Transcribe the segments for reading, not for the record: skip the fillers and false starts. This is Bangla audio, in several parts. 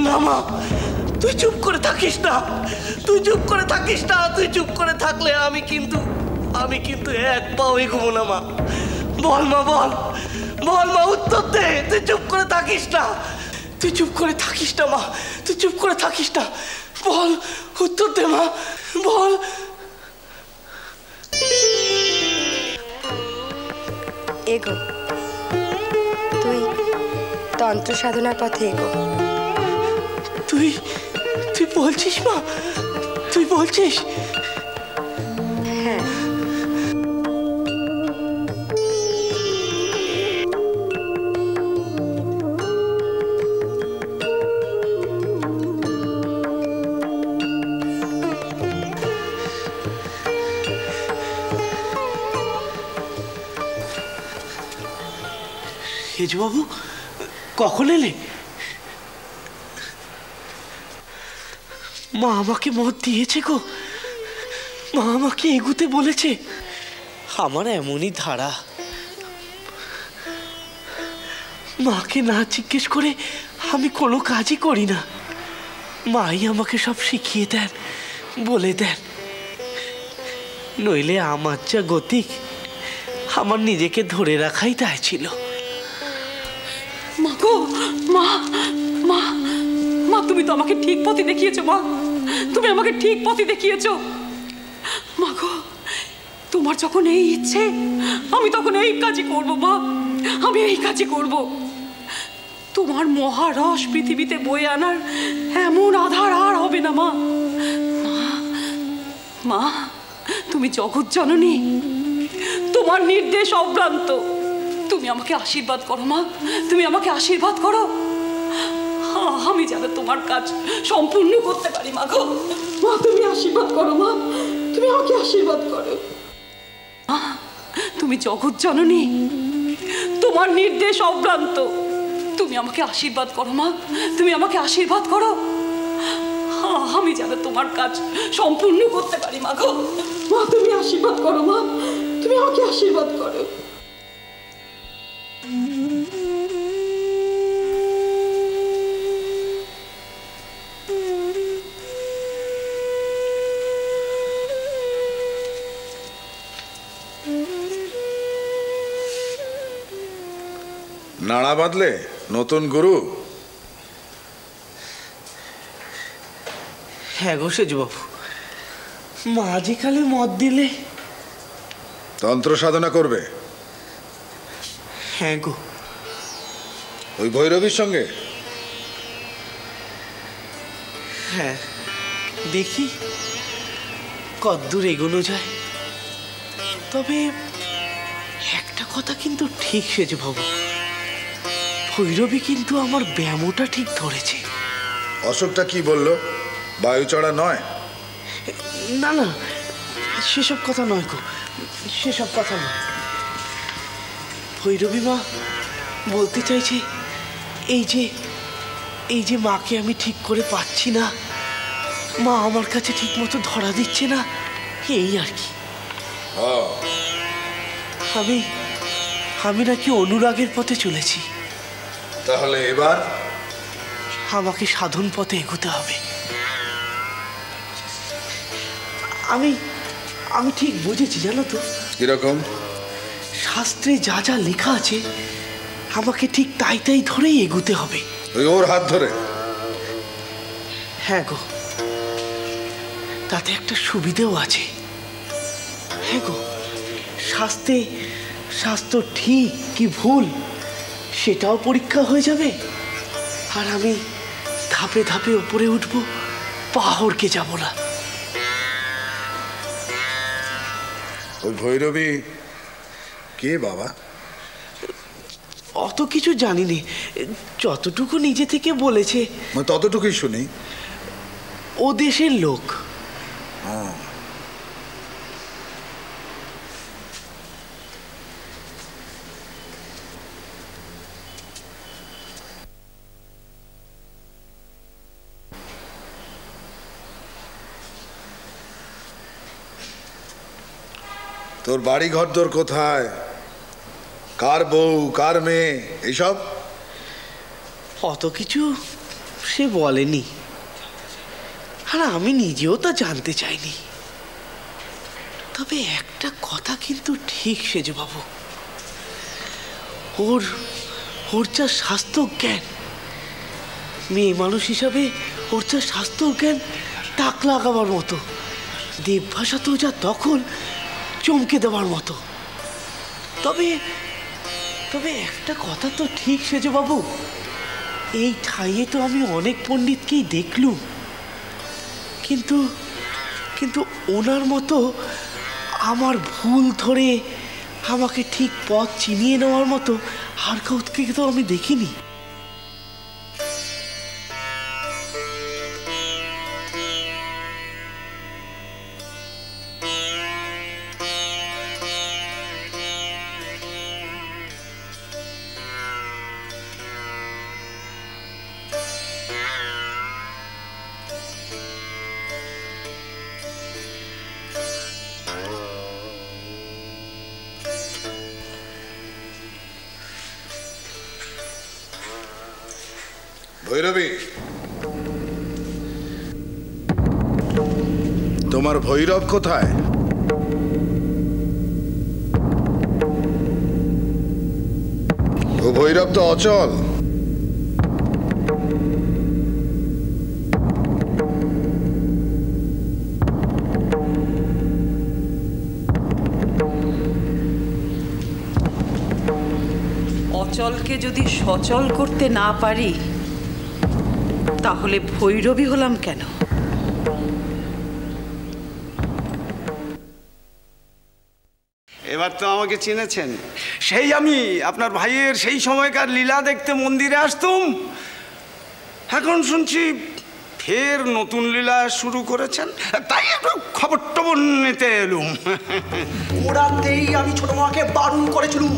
না মা, তুই চুপ করে থাকিস না, তুই চুপ করে থাকিস না। তুই চুপ করে থাকলে আমি কিন্তু এক পাও এগোবো না মা। বল মা, বল বল মা, উত্তর দে। তুই চুপ করে থাকিস না, তুই চুপ করে থাকিস না মা, তুই চুপ করে থাকিস না। বল, উত্তর দে মা, বল। এগো, তুই তন্ত্র সাধনার পথে এগো। তুই তুই বলছিস মা, তুই বলছিস? হ্যাঁ, হেজবাবু, কখন এলে? মা আমাকে মত দিয়েছে গো, মা আমাকে এগুতে বলেছে। আমার এমনই ধারা, মাকে না জিজ্ঞেস করে আমি কোনো কাজই করি না। মাই আমাকে সব শিখিয়ে দেন, বলে দেন। নইলে আমার যা গতিক, আমার নিজেকে ধরে রাখাই দায় ছিল। মা গো, মা মা মা, তুমি তো আমাকে ঠিক পথে দেখিয়েছো মা, তুমি আমাকে ঠিক পথে দেখিয়েছো মা গো। তোমার যখন এই ইচ্ছে, আমি তখন এই কাজই করব মা, আমি এই কাজই করব। তোমার মহারস পৃথিবীতে বয়ে আনার এমন আধার আর হবে না মা। মা, তুমি জগৎ জননী, তোমার নির্দেশ অভ্রান্ত। তুমি আমাকে আশীর্বাদ করো মা, তুমি আমাকে আশীর্বাদ করো। আমি যেন তোমার কাজ সম্পূর্ণ করতে পারি মা গো। মা, তুমি আশীর্বাদ করো মা, তুমি আমাকে আশীর্বাদ করো। তুমি জগৎ জননী, তোমার নির্দেশ অভ্রান্ত। তুমি আমাকে আশীর্বাদ করো মা, তুমি আমাকে আশীর্বাদ করো। আমি যেন তোমার কাজ সম্পূর্ণ করতে পারি মা গো। মা, তুমি আশীর্বাদ করো মা, তুমি আমাকে আশীর্বাদ করো। নাড়া বাঁধলে নতুন গুরু? হ্যাঁ গো সেজবাবু, মা যে কালে মত দিলে। তন্ত্র সাধনা করবে? হ্যাঁ গো। ওই ভৈরবীর সঙ্গে? হ্যাঁ, দেখি কতদূর এগোনো যায়। তবে একটা কথা কিন্তু ঠিক সেজবাবু, ভৈরবী কিন্তু আমার ব্যামোটা ঠিক ধরেছে। অশোকটা কি বলল? বায়ু চড়া নয়? না না, সেসব কথা নয় গো, সেসব কথা নয়। ভৈরবী মা বলতে চাইছে এই যে মাকে আমি ঠিক করে পাচ্ছি না, মা আমার কাছে ঠিক মতো ধরা দিচ্ছে না, এই আর কি। আমি নাকি অনুরাগের পথে চলেছি। তাহলে এবার আমাকে সাধন পথে এগোতে হবে। আমি ঠিক বুঝেছি, জানো তো। কিরকম? শাস্ত্রে যা যা লেখা আছে আমাকে ঠিক তাই তাই ধরেই এগোতে হবে। ওর হাত ধরে? হ্যাঁ গো, তাতে একটা সুবিধেও আছে। হ্যাঁ গো, শাস্ত্র ঠিক কি ভুল সেটাও পরীক্ষা হয়ে যাবে, আর আমি ধাপে ধাপে উপরে উঠবো, পাহাড়কে যাব না। ওই ভৈরবী কে বাবা? অত কিছু জানিনি, যতটুকু নিজে থেকে বলেছে ততটুকুই শুনি। ও দেশের লোক। তোর বাড়ি ঘর তোর কোথায়? কার বউ, কার মেয়ে, এইসব? অত কিছু সে বলেনি, আর আমি নিজেও তা জানতে চাইনি। তবে একটা কথা কিন্তু ঠিক সেজবাবু, ওর ওর যা স্বাস্থ্য জ্ঞান, মেয়ে মানুষ হিসাবে ওর যা স্বাস্থ্য জ্ঞান তাক লাগাবার মতো, দেবভাষা তো যা দখল চমকে দেওয়ার মতো। তবে তবে একটা কথা তো ঠিক সেজবাবু, এই ঠাইয়ে তো আমি অনেক পণ্ডিতকেই দেখলুম, কিন্তু কিন্তু ওনার মতো আমার ভুল ধরে আমাকে ঠিক পথ চিনিয়ে নেওয়ার মতো আর কাউকে তো আমি দেখিনি। ভৈরবী, তোমার ভৈরব কোথায়? ও ভৈরব তো অচল। অচলকে যদি সচল করতে না পারি তাহলে ভৈরবী হলাম কেন? এবার তো আমাকে চিনেছেন। সেই আমি আপনার ভাইয়ের সেই সময়কার লীলা দেখতে মন্দিরে আসতুম। এখন শুনছি ফের নতুন লীলা শুরু করেছেন, তাই একটু খবর টবর নিতে এলুম। ওরাতেই আমি ছোট মামাকে বারণ করেছিলুম।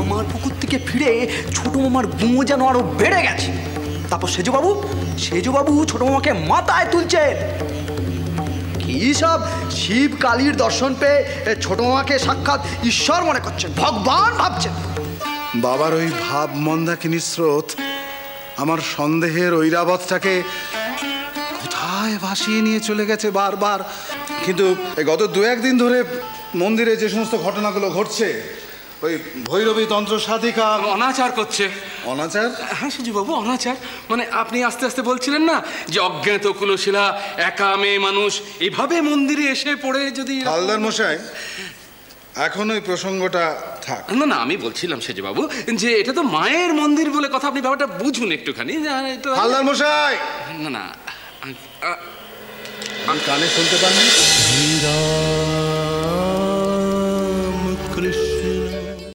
আমার পুকুর থেকে ফিরে ছোট মামার গুঁয়ো যেন আরো বেড়ে গেছে। তারপর সেজবাবু ছোট মামাকে মাথায় তুলছেন। কি সব শিব কালীর দর্শন পেয়ে ছোট মামাকে সাক্ষাৎ ঈশ্বর মনে করছেন, ভগবান ভাবছেন। বাবার ওই ভাব মন্দাকিনী স্রোত আমার সন্দেহের ঐরাবতটাকে কোথায় ভাসিয়ে নিয়ে চলে গেছে বারবার। কিন্তু গত দু একদিন ধরে মন্দিরে যে সমস্ত ঘটনাগুলো ঘটছে, ওই ভৈরবী তন্ত্র সাধিকা অনাচার করছে। অনাচার? হ্যাঁ সুজিবাবু, অনাচার মানে আপনি আস্তে আস্তে বলছিলেন না যে অজ্ঞাত কুলশীলা একা মেয়ে মানুষ এভাবে মন্দিরে এসে পড়ে যদি। হালদার মশাই, এখন ওই প্রসঙ্গটা থাক। না না, আমি বলছিলাম সেজবাবু যে এটা তো মায়ের মন্দির বলে কথা, আপনি ব্যাপারটা বুঝুন একটুখানি। হালদার মশাই, না না কানে শুনতে পাননি?